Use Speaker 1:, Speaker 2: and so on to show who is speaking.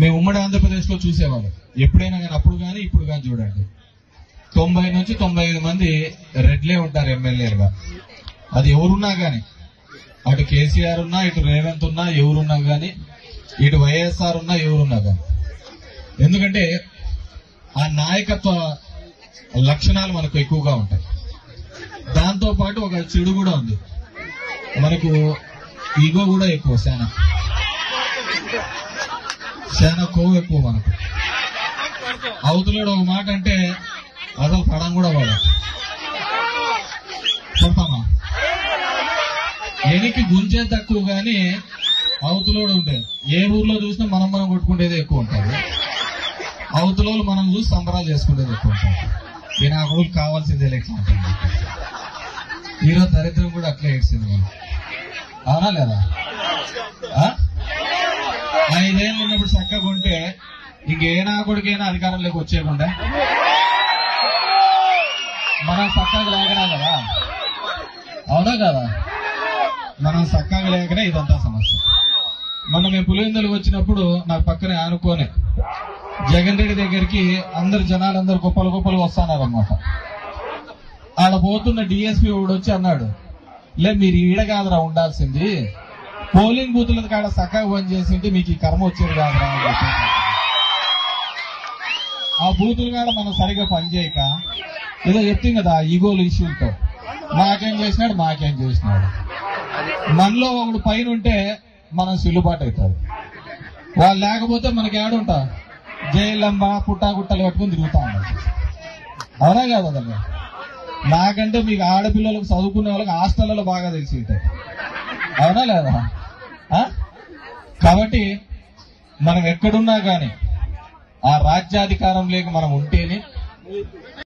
Speaker 1: మేము ఉమ్మడి ఆంధ్రప్రదేశ్ లో చూసేవాడు ఎప్పుడైనా కానీ అప్పుడు కానీ ఇప్పుడు కానీ చూడండి 90 నుంచి 95 మంది రెడ్లే ఉంటారు ఎమ్మెల్యేలుగా. అది ఎవరున్నా గాని, అటు కేసీఆర్ ఉన్నా, ఇటు రేవంత్ ఉన్నా, ఎవరున్నా గాని, ఇటు వైఎస్ఆర్ ఉన్నా, ఎవరున్నా గాని. ఎందుకంటే ఆ నాయకత్వ లక్షణాలు మనకు ఎక్కువగా ఉంటాయి. దాంతో పాటు ఒక చెడు కూడా ఉంది, మనకు ఈగో కూడా ఎక్కువ, చాలా కొవ్వు ఎక్కువ మనకు. అవతలోడు ఒక మాట అంటే అసలు పడం కూడా వాడు కొడతామా, ఎనికి గుంజే తక్కువ గాని అవతలోడు ఉండేది. ఏ ఊర్లో చూసినా మనం కొట్టుకునేది ఎక్కువ ఉంటుంది, అవతలోళ్ళు మనం చూసి సంబరాలు చేసుకునేది ఎక్కువ ఉంటుంది. ఈ నాకు ఊరికి కావాల్సింది ఎలక్షన్ ఉంటుంది. ఈరోజు దరిద్రం కూడా అట్లే ఏడ్చింది మనం, అవునా లేదా? 5 ఏళ్ళు ఉన్నప్పుడు చక్కగా ఉంటే ఇంకే నాకుడికైనా అధికారంలోకి వచ్చేయకుండా మనం చక్కగా లేకనా కదా, అవునా కదా? మనం చక్కగా లేకనే ఇదంతా సమస్య. మనం మేము పులివెందులకు వచ్చినప్పుడు నాకు పక్కనే ఆనుకోనే జగన్ రెడ్డి దగ్గరికి జనాలందరూ గొప్పలు వస్తానారన్నమాట. ఆడ పోతున్న డిఎస్పీ వాడు వచ్చి అన్నాడు, లే మీరు ఈడ కాదురా ఉండాల్సింది, పోలింగ్ బూతుల కాడ చక్కగా పని చేసింటే మీకు ఈ కర్మ వచ్చేది కాదురా అని చెప్పి. ఆ బూతుల కాడ మనం సరిగా పనిచేయక ఏదో చెప్తాం కదా ఈగోలు ఇష్యూలతో, మాకేం చేసినాడు మనలో ఒకడు పైన ఉంటే మనం సిల్లుబాటు అవుతుంది. వాళ్ళు లేకపోతే మనకి ఏడుంటా జైలంబ పుట్టాగుట్టలు కట్టుకుని తిరుగుతా ఉన్నారు, అవునా కాదు? అదన్నా నాకంటే మీకు ఆడపిల్లలకు చదువుకునే వాళ్ళకి హాస్టళ్లలో బాగా తెలిసి ఉంటాయి, అవునా లేదా? కాబట్టి మనం ఎక్కడున్నా కానీ ఆ రాజ్యాధికారం లేక మనం ఉంటేనే